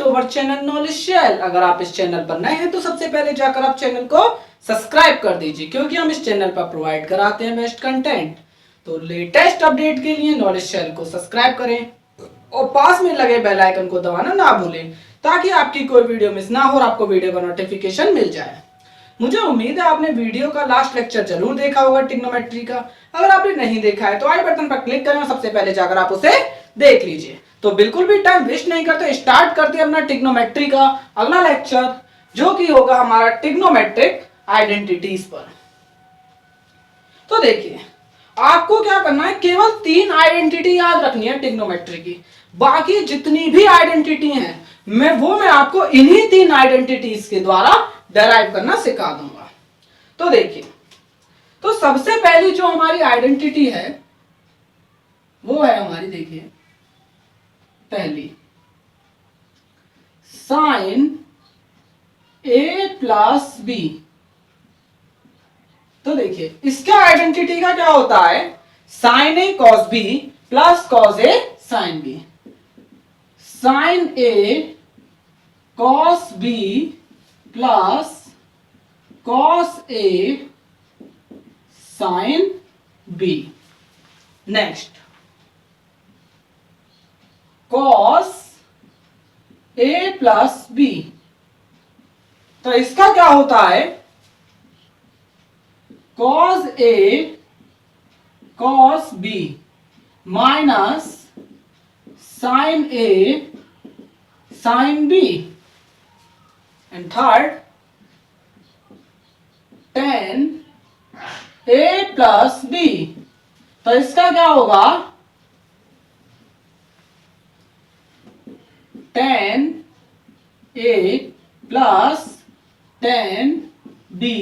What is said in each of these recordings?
Our channel knowledge share. अगर आप इस चैनल पर नए हैं तो सबसे पहले जाकर आप चैनल को सब्सक्राइब कर दीजिए, क्योंकि हम इस चैनल पर प्रोवाइड कराते हैं बेस्ट कंटेंट। तो लेटेस्ट अपडेट के लिए नॉलेज शेयर को सब्सक्राइब करें और पास में लगे बेल आइकन को दबाना ना भूलें, ताकि आपकी कोई वीडियो मिस ना हो और आपको वीडियो का नोटिफिकेशन मिल जाए। मुझे उम्मीद है आपने वीडियो का लास्ट लेक्चर जरूर देखा होगा ट्रिग्नोमेट्री का। अगर आपने नहीं देखा है तो आई बटन पर क्लिक करें और सबसे पहले जाकर आप उसे देख लीजिए। तो बिल्कुल भी टाइम वेस्ट नहीं करते, स्टार्ट करते हैं अपना ट्रिग्नोमेट्री का अगला लेक्चर, जो कि होगा हमारा ट्रिग्नोमेट्रिक आइडेंटिटीज पर। तो देखिए, आपको क्या करना है, केवल 3 आइडेंटिटी याद रखनी है ट्रिग्नोमेट्री की। बाकी जितनी भी आइडेंटिटी हैं मैं आपको इन्हीं 3 आइडेंटिटीज के द्वारा डेराइव करना सिखा दूंगा। तो देखिए, तो सबसे पहली जो हमारी आइडेंटिटी है वो है हमारी, देखिए पहली, साइन ए प्लस बी। तो देखिए, इसका आइडेंटिटी का क्या होता है, sine A cos B plus cos A sine B. Sine A cos B plus cos A sine B. Next, cos A plus B. तो इसका क्या होता है, cos A cos B minus sine A sine B. And third, tan A plus B. तो इसका क्या होगा, tan A plus tan B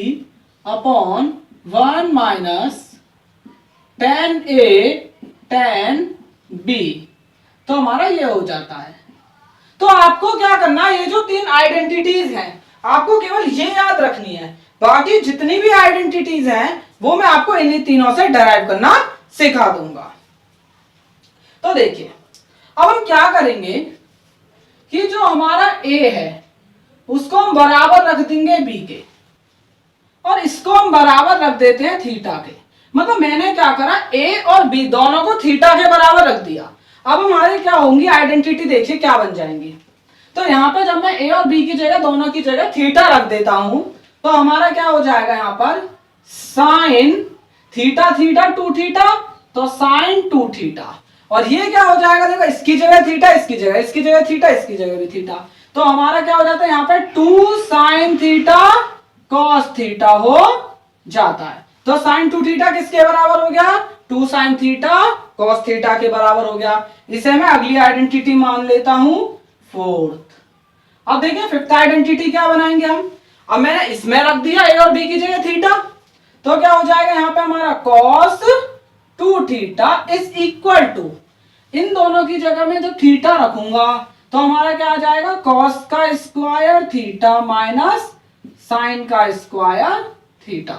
upon 1 minus tan A tan B. तो हमारा ये हो जाता है। तो आपको क्या करना है, ये जो 3 आइडेंटिटीज हैं आपको केवल ये याद रखनी है। बाकी जितनी भी आइडेंटिटीज हैं वो मैं आपको इन्हीं तीनों से डेराइव करना सिखा दूंगा। तो देखिए, अब हम क्या करेंगे कि जो हमारा a है उसको हम बराबर रख देंगे b के, और इसको हम बराबर रख देते हैं थीटा के। मतलब मैंने क्या करा, a और b दोनों को थीटा के बराबर रख दिया। अब हमारे क्या होंगी आइडेंटिटी, देखिए क्या बन जाएंगी। तो यहाँ पे जब मैं a और b की जगह दोनों की जगह थीटा रख देता हूं तो हमारा क्या हो जाएगा, यहाँ पर sine theta theta two theta, तो साइन टू थीटा। और ये क्या हो जाएगा, देखो इसकी जगह थीटा, इसकी जगह थीटा, इसकी जगह भी थीटा। तो हमारा क्या हो जाता है, यहाँ पे 2 साइन थीटा कॉस थीटा हो जाता है। तो साइन टू थीटा किसके बराबर हो गया, 2 साइन थीटा कॉस थीटा के बराबर हो गया। इसे मैं अगली आइडेंटिटी मान लेता हूं, फोर्थ। अब देखिए फिफ्थ आइडेंटिटी क्या बनाएंगे हम। अब मैंने इसमें रख दिया a और b की जगह थीटा, तो क्या हो जाएगा यहाँ पे हमारा cos 2 theta is equal to, इन दोनों की जगह में जो थीटा रखूंगा तो हमारा क्या आ जाएगा, कॉस का स्क्वायर थीटा माइनस साइन का स्क्वायर थीटा।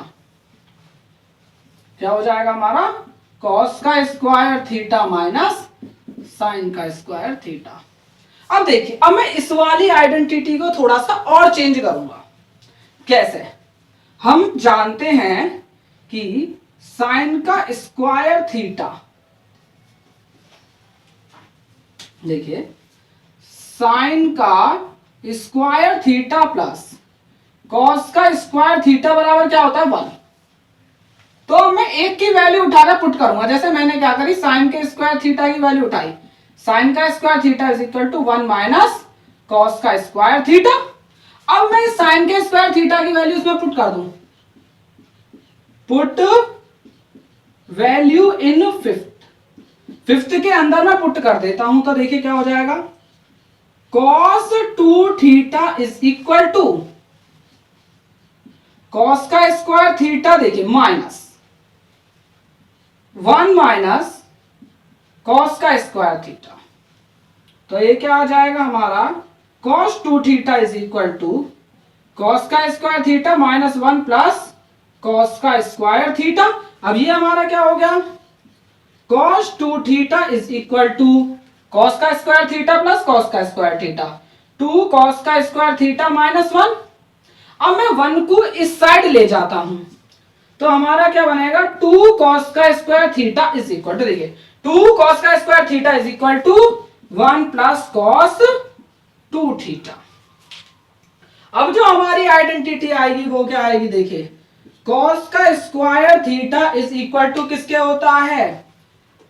क्या हो जाएगा हमारा, कॉस का स्क्वायर थीटा माइनस साइन का स्क्वायर थीटा। अब देखिए, अब मैं इस वाली आइडेंटिटी को थोड़ा सा और चेंज करूंगा। कैसे, हम जानते हैं कि साइन का स्क्वायर थीटा, देखिए साइन का स्क्वायर थीटा प्लस कॉस का स्क्वायर थीटा बराबर क्या होता है, 1। तो मैं एक की वैल्यू उठाकर पुट करूंगा। जैसे मैंने क्या करी, साइन के स्क्वायर थीटा की वैल्यू उठाई, साइन का square theta is equal to 1 minus cos का स्क्वायर थीटा। अब मैं साइन के स्क्वायर थीटा की वैल्यू इसमें पुट कर दूं, पुट वैल्यू इन फिफ्थ के अंदर मैं पुट कर देता हूं। तो देखिए क्या हो जाएगा, cos 2 theta is equal to cos का स्क्वायर थीटा, देखिए माइनस 1 माइनस कॉस का स्क्वायर थीटा। तो ये क्या आ जाएगा हमारा, cos 2 theta is equal to cos का square theta minus 1 plus cos का स्क्वायर थीटा। अब ये हमारा क्या हो गया, cos 2 theta is equal to cos का स्क्वायर थीटा प्लस कॉस का स्क्वायर थीटा। 2 कॉस का स्क्वायर थीटा माइनस 1। अब मैं 1 को इस साइड ले जाता हूं तो हमारा क्या बनेगा, 2 कॉस का square theta is equal to, देखिए 2 कॉस का square theta is equal to 1 plus cos 2 theta. अब जो हमारी आइडेंटिटी आएगी वो क्या आएगी, देखिए कॉस का square theta is equal to किसके होता है,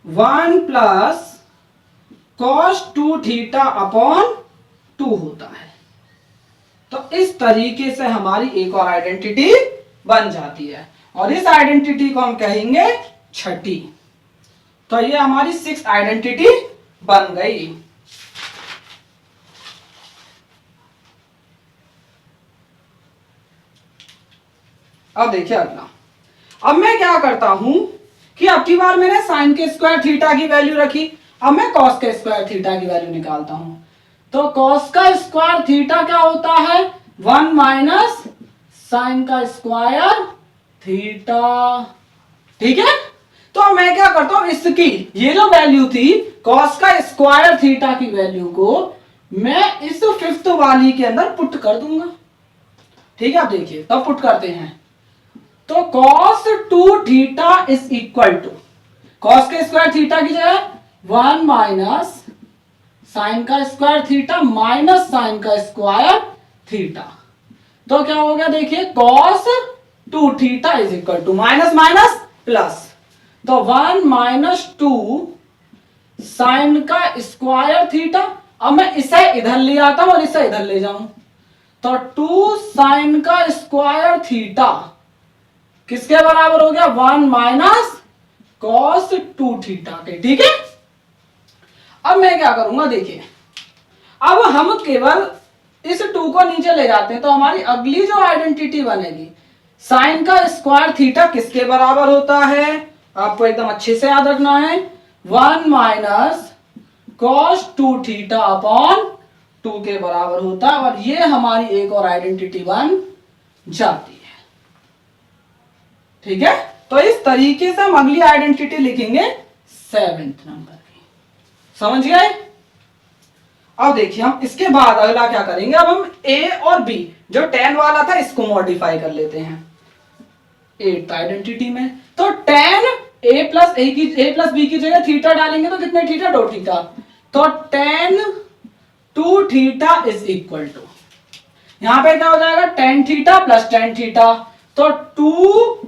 1 प्लस कॉस 2 थीटा अपॉन 2 होता है। तो इस तरीके से हमारी एक और आइडेंटिटी बन जाती है और इस आइडेंटिटी को हम कहेंगे छठी। तो ये हमारी 6th आइडेंटिटी बन गई। अब देखिए अगला, अब मैं क्या करता हूं कि अब की बार मैंने साइन के स्क्वायर थीटा की वैल्यू रखी, अब मैं कॉस के स्क्वायर थीटा की वैल्यू निकालता हूं। तो कॉस का स्क्वायर थीटा क्या होता है, 1 माइनस साइन का स्क्वायर थीटा। ठीक है, तो मैं क्या करता हूं, इसकी ये जो वैल्यू थी कॉस का स्क्वायर थीटा की वैल्यू को मैं इस 5th वाली के अंदर पुट कर दूंगा। ठीक है, अब देखिए तब पुट करते हैं तो cos 2 theta is equal to, cos के स्क्वायर थीटा की जगह 1 माइनस साइन का स्क्वायर थीटा माइनस साइन का स्क्वायर थीटा। तो क्या हो गया, देखिए cos 2 theta is equal to minus minus plus, तो 1 माइनस 2 साइन का स्क्वायर थीटा। अब मैं इसे इधर ले आता हूं और इसे इधर ले जाऊं तो 2 साइन का स्क्वायर थीटा किसके बराबर हो गया, 1 माइनस कॉस 2 थीटा के। ठीक है, अब मैं क्या करूंगा, देखिए अब हम केवल इस 2 को नीचे ले जाते हैं तो हमारी अगली जो आइडेंटिटी बनेगी, साइन का स्क्वायर थीटा किसके बराबर होता है, आपको एकदम अच्छे से याद रखना है, 1 माइनस कॉस 2 थीटा अपॉन 2 के बराबर होता है। और ये हमारी एक और आइडेंटिटी बन जाती है। ठीक है, तो इस तरीके से हम अगली आइडेंटिटी लिखेंगे 7th नंबर की। समझ गए। अब देखिए हम इसके बाद अगला क्या करेंगे, अब हम ए और बी जो 10 वाला था इसको मॉडिफाई कर लेते हैं 8th आइडेंटिटी में। तो 10 ए प्लस बी की जगह थीटा डालेंगे तो कितने थीटा, 2 थीटा। तो 10 2 थीटा इज इक्वल टू, यहां पे क्या हो जाएगा, 10 थीटा प्लस 10 थीटा, तो 2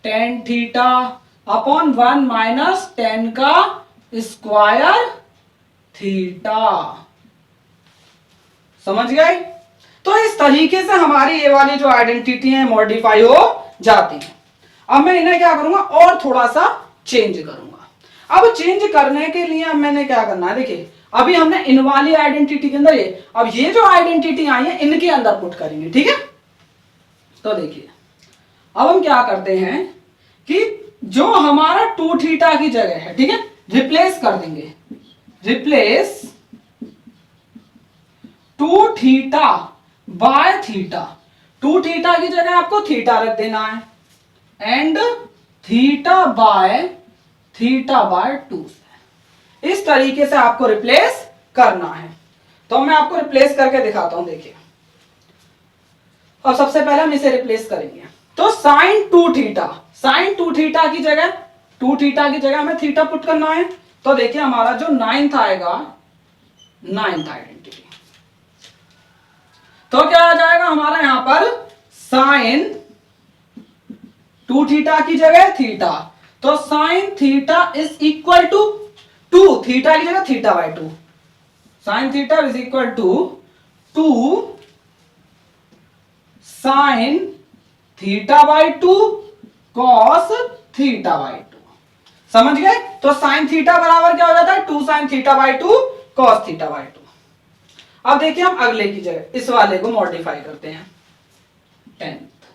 10 थीटा अपॉन 1 माइनस 10 का स्क्वायर थीटा। समझ गए। तो इस तरीके से हमारी ये वाली जो आइडेंटिटी है मॉडिफाई हो जाती है। अब मैं इन्हें क्या करूंगा और थोड़ा सा चेंज करूंगा। अब चेंज करने के लिए अब मैंने क्या करना है, देखिए अभी हमने इन वाली आइडेंटिटी के अंदर ये, अब ये जो आइडेंटिटी आई है इनके अंदर पुट करेंगे। ठीक है, तो देखिए अब हम क्या करते हैं कि जो हमारा 2 थीटा की जगह है, ठीक है, रिप्लेस कर देंगे, replace 2 theta by theta. 2 theta की जगह आपको थीटा रख देना है एंड थीटा बाय 2। इस तरीके से आपको रिप्लेस करना है। तो मैं आपको रिप्लेस करके दिखाता हूं, देखिए। और सबसे पहले हम इसे रिप्लेस करेंगे तो साइन 2 थीटा, साइन 2 थीटा की जगह 2 थीटा की जगह हमें थीटा पुट करना है। तो देखिए हमारा जो 9th आएगा, 9th आइडेंटिटी, तो क्या आ जाएगा हमारा यहां पर साइन 2 थीटा की जगह थीटा, तो sine theta is equal to 2 theta की जगह theta by 2, sine theta is equal to 2 sine theta by 2 cos theta by 2। समझ गए। तो साइन थीटा बराबर क्या हो जाता है, 2 sine theta by 2 cos theta by 2। अब देखिए हम अगले की जगह इस वाले को मॉडिफाई करते हैं 10th।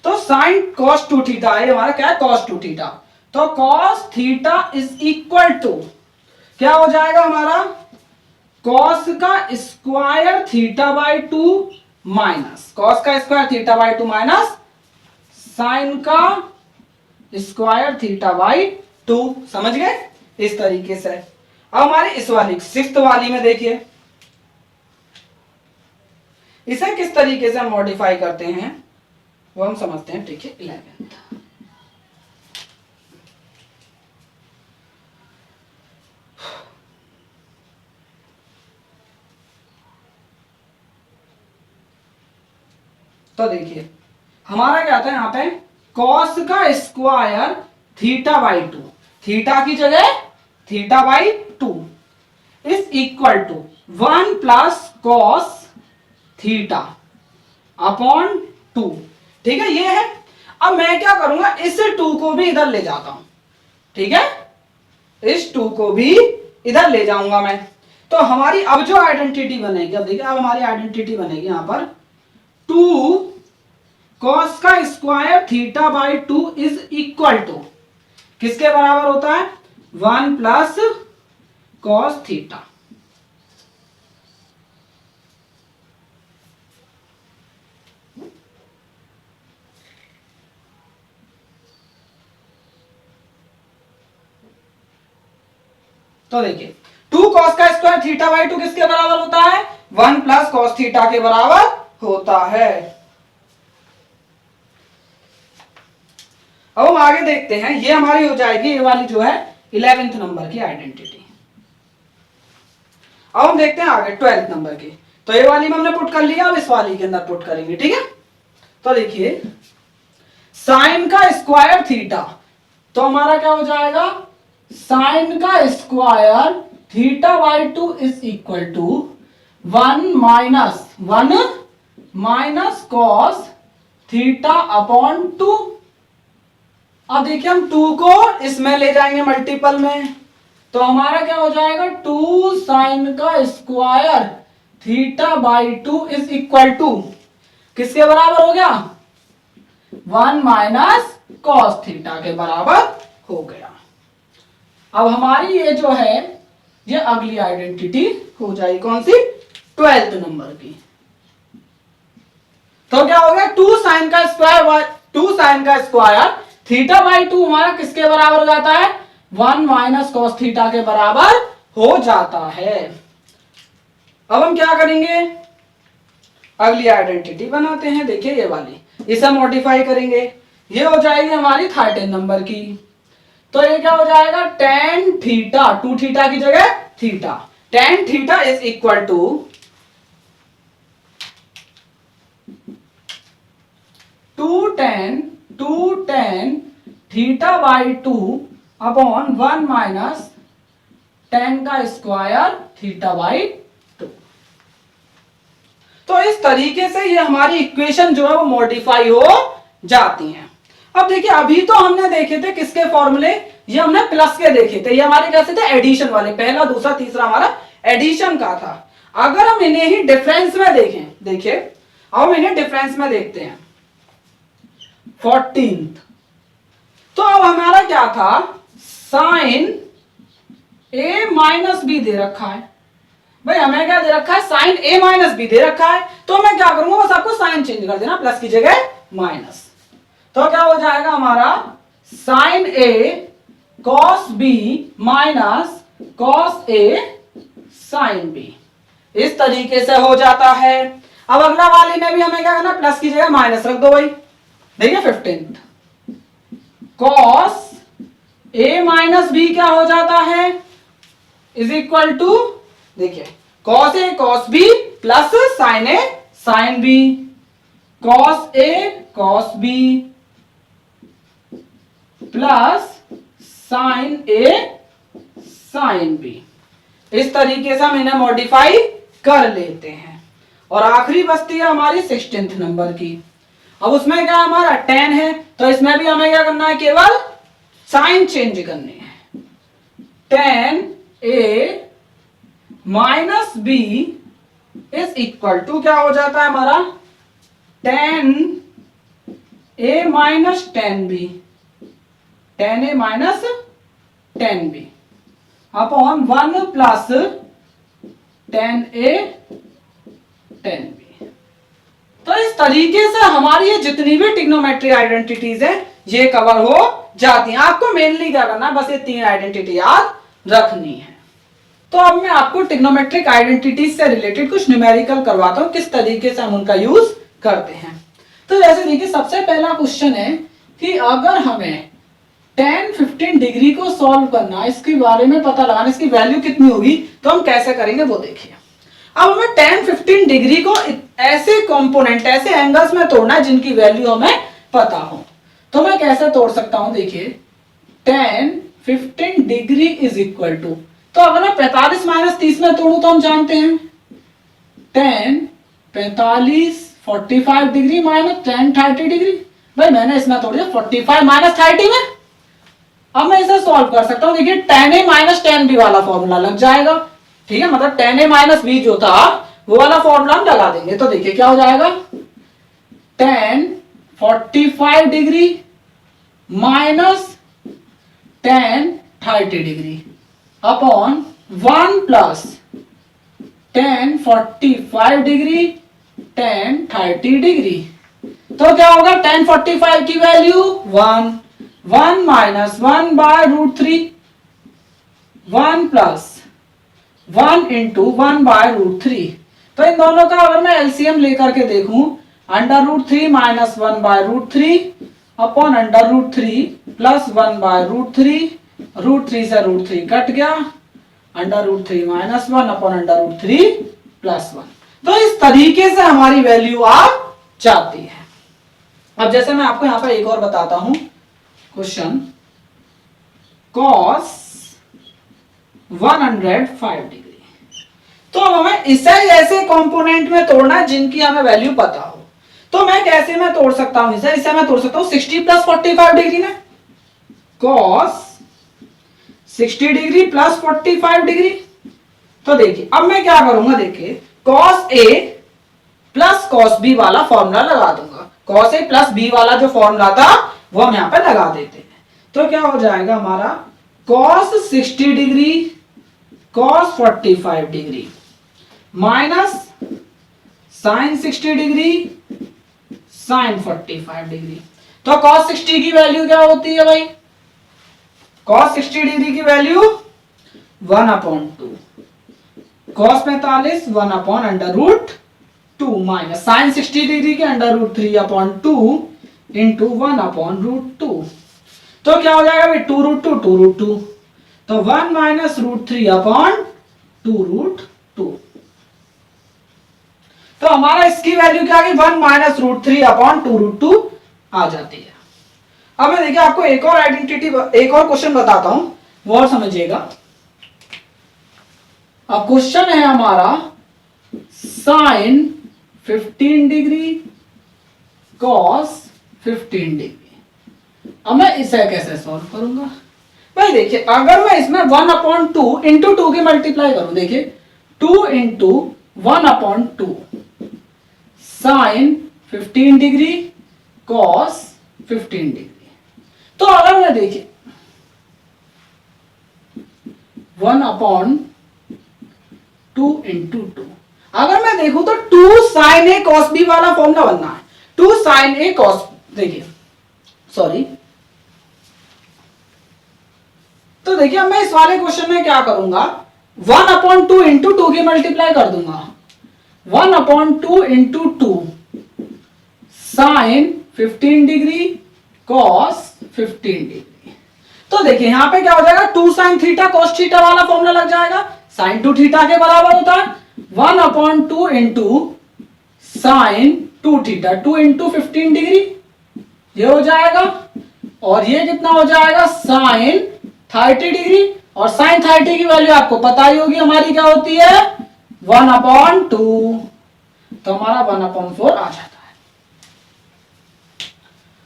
तो साइन कॉस 2 थीटा है हमारा, क्या है, कॉस 2 थीटा। तो cos theta is equal to क्या हो जाएगा हमारा, कॉस का square theta by 2 minus cos का square theta by 2 minus sine का स्क्वायर थीटा बाय 2। समझ गए। इस तरीके से अब हमारी इस वाली सिक्स्थ वाली में देखिए, इसे किस तरीके से हम मॉडिफाई करते हैं वो हम समझते हैं। ठीक है, 11th। तो देखिए हमारा क्या आता है यहाँ पे, कॉस का square theta by two, theta की जगह theta by two is equal to 1 plus cos theta upon 2। ठीक है, ये है। अब मैं क्या करूंगा, इस 2 को भी इधर ले जाता हूं। ठीक है, इस 2 को भी इधर ले जाऊंगा मैं। तो हमारी अब जो आइडेंटिटी बनेगी, अब देखिए अब हमारी आइडेंटिटी बनेगी यहां पर 2 कॉस का square theta by 2 is equal to किसके बराबर होता है, 1 प्लस कॉस थीटा। तो देखिए 2 कॉस का स्क्वायर थीटा बाई 2 किसके बराबर होता है, 1 प्लस कॉस थीटा के बराबर होता है। अब हम आगे देखते हैं, ये हमारी हो जाएगी ये वाली जो है 11th नंबर की आइडेंटिटी। अब हम देखते हैं आगे 12th नंबर की। तो ये वाली में हमने पुट कर लिया, अब इस वाली के अंदर पुट करेंगे। ठीक है, तो देखिए साइन का स्क्वायर थीटा, तो हमारा क्या हो जाएगा, साइन का square theta by 2 is equal to 1 minus cos theta upon 2। अब देखिए हम 2 को इसमें ले जाएंगे मल्टीपल में, तो हमारा क्या हो जाएगा, 2 साइन का square theta by 2 is equal to किसके बराबर हो गया, 1 माइनस कॉस थीटा के बराबर हो गया। अब हमारी ये जो है ये अगली आइडेंटिटी हो जाएगी कौन सी, 12th नंबर की। तो क्या हो गया, 2 साइन का स्क्वायर थीटा बाई 2 हमारा किसके बराबर हो जाता है, 1 माइनस कॉस थीटा के बराबर हो जाता है। अब हम क्या करेंगे, अगली आइडेंटिटी बनाते हैं। देखिए ये वाली, इसे मॉडिफाई करेंगे, ये हो जाएगी हमारी 13 नंबर की। तो ये क्या हो जाएगा, tan थीटा, 2 थीटा की जगह theta, tan theta is equal to 2 tan theta by 2 upon 1 minus tan का स्क्वायर थीटा बाई 2। तो इस तरीके से ये हमारी इक्वेशन जो है वो मॉडिफाई हो जाती हैं। अब देखिए अभी तो हमने देखे थे किसके फॉर्मूले, ये हमने प्लस के देखे थे, ये हमारे कैसे थे, एडिशन वाले, पहला दूसरा तीसरा हमारा एडिशन का था। अगर हम इन्हें ही डिफरेंस में देखें, देखिए अब हम इन्हें डिफरेंस में देखते हैं, 14th। तो अब हमारा क्या था, साइन a माइनस बी दे रखा है, भाई हमें क्या दे रखा है, साइन a माइनस बी दे रखा है। तो मैं क्या करूंगा, बस आपको साइन चेंज कर देना, प्लस की जगह माइनस। तो क्या हो जाएगा हमारा, sine a cos b minus cos a sine b, इस तरीके से हो जाता है। अब अगला वाले में भी हमें क्या करना, प्लस की जगह माइनस रख दो भाई। देखिए 15th, cos a minus B क्या हो जाता है, इज इक्वल टू, देखिए cos a cos b plus sine a sine b, cos a cos b plus sine a sine b। इस तरीके से हम इन्हें मॉडिफाई कर लेते हैं। और आखिरी बचती है हमारी 16th नंबर की। अब उसमें क्या हमारा tan है, तो इसमें भी हमें क्या करना है, केवल साइन चेंज करने हैं। tan a minus B is equal to क्या हो जाता है हमारा, tan a minus tan b, tan a minus tan b upon 1 plus tan a tan b। तो इस तरीके से हमारी ये जितनी भी ट्रिग्नोमेट्री आइडेंटिटीज है ये कवर हो जाती हैं। आपको मेनली क्या करना है, बस ये 3 आइडेंटिटी याद रखनी है। तो अब मैं आपको ट्रिग्नोमेट्रिक आइडेंटिटीज से रिलेटेड कुछ न्यूमेरिकल करवाता हूं, किस तरीके से हम उनका यूज करते हैं। तो जैसे देखिए, सबसे पहला क्वेश्चन है कि अगर हमें tan 15 डिग्री को सॉल्व करना, इसके बारे में पता लगाना, इसकी वैल्यू कितनी होगी, तो हम कैसे करेंगे वो देखिए। अब हमें tan 15 डिग्री को ऐसे कंपोनेंट, ऐसे एंगल्स में तोड़ना है जिनकी वैल्यू हमें पता हो। तो मैं कैसे तोड़ सकता हूं, देखिए tan 15 degree is equal to, तो अगर मैं 45 माइनस 30 में तोड़ू तो हम जानते हैं tan 45 45 degree minus tan 30 degree. भाई मैंने इसमें तोड़ दिया 45 माइनस 30 में। अब मैं इसे सॉल्व कर सकता हूं, देखिए tan a minus tan b वाला फॉर्मूला लग जाएगा, ठीक है, मतलब tan a माइनस b जो था वो वाला फॉर्मूला हम लगा देंगे। तो देखिए क्या हो जाएगा, tan 45 degree minus tan 30 degree upon 1 plus tan 45 degree tan 30 degree. तो क्या होगा, tan 45 की value 1, 1 minus 1 by root 3, 1 plus 1 into 1 by root 3। तो इन दोनों का अगर मैं एलसीएम लेकर के देखूं, under root 3 minus 1 by root 3 upon under root 3 plus 1 by root 3, root 3 से रूट 3 कट गया, under root 3 minus 1 upon under root 3 plus 1। तो इस तरीके से हमारी वैल्यू आ जाती है। अब जैसे मैं आपको यहां पर एक और बताता हूं क्वेश्चन, cos 105 डिग्री। तो अब हमें इसे ऐसे कंपोनेंट में तोड़ना है जिनकी हमें वैल्यू पता हो। तो मैं कैसे में तोड़ सकता हूं इसे मैं तोड़ सकता हूं 60 प्लस 45 डिग्री में, cos 60 डिग्री प्लस 45 डिग्री। तो देखिए अब मैं क्या करूंगा, देखिए cos a plus cos b वाला फॉर्मूला लगा दूंगा। cos a प्लस b वाला जो फॉर्मूला था वो हम यहां पर लगा देते हैं। तो क्या हो जाएगा हमारा, cos 60 degree cos 45 degree minus sin 60 degree sin 45 degree. तो cos 60 की वैल्यू क्या होती है भाई, cos 60 डिग्री की value 1/2, cos 45 1 under root 2 minus sin 60 degree के अंडर रूट 3/2 इंटू 1/√2। तो क्या हो जाएगा भाई, 2√2 तो 1 माइनस √3/2√2। तो हमारा इसकी वैल्यू क्या आ गई, 1 माइनस √3/2√2 आ जाती है। अब मैं देखिए आपको एक और आइडेंटिटी, एक और क्वेश्चन बताता हूं, वो और समझिएगा। अब क्वेश्चन है हमारा sin 15 डिग्री cos 15 डिग्री। अब मैं इसे कैसे सॉल्व करूंगा, भाई देखिए अगर मैं इसमें 1/2 इंटू 2 की मल्टीप्लाई करूं, देखिए 2 into 1/2 sin 15 degree cos 15 degree. तो अगर मैं देखिए 1/2 इंटू 2, अगर मैं देखूं तो 2 sin a cos b वाला फॉर्मूला बनना है, 2 sin a cos, देखिए सॉरी, तो देखिए अब मैं इस वाले क्वेश्चन में क्या करूंगा, 1/2 इंटू 2 की मल्टीप्लाई कर दूंगा, 1/2 into 2 sin 15 degree cos 15 degree. तो देखिए यहां पे क्या हो जाएगा, 2 sin थीटा cos थीटा वाला फॉर्मूला लग जाएगा, sin 2 थीटा के बराबर होता है 1/2 into sin 2 theta, 2 into 15 degree ये हो जाएगा, और ये कितना हो जाएगा sin 30 डिग्री, और sin 30 की वैल्यू आपको पता ही होगी हमारी क्या होती है 1/2, तो हमारा 1/4 आ जाता है।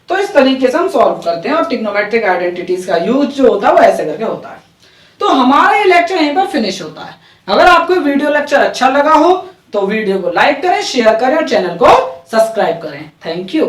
तो इस तरीके से हम सॉल्व करते हैं, और ट्रिग्नोमेट्रिक आइडेंटिटीज का यूज जो होता है वो ऐसे करके होता है। तो हमारा ये लेक्चर यहीं पर फिनिश होता है। अगर आपको वीडियो लेक्चर अच्छा लगा हो तो वीडियो को लाइक करें, शेयर करें और चैनल को सब्सक्राइब करें। Thank you.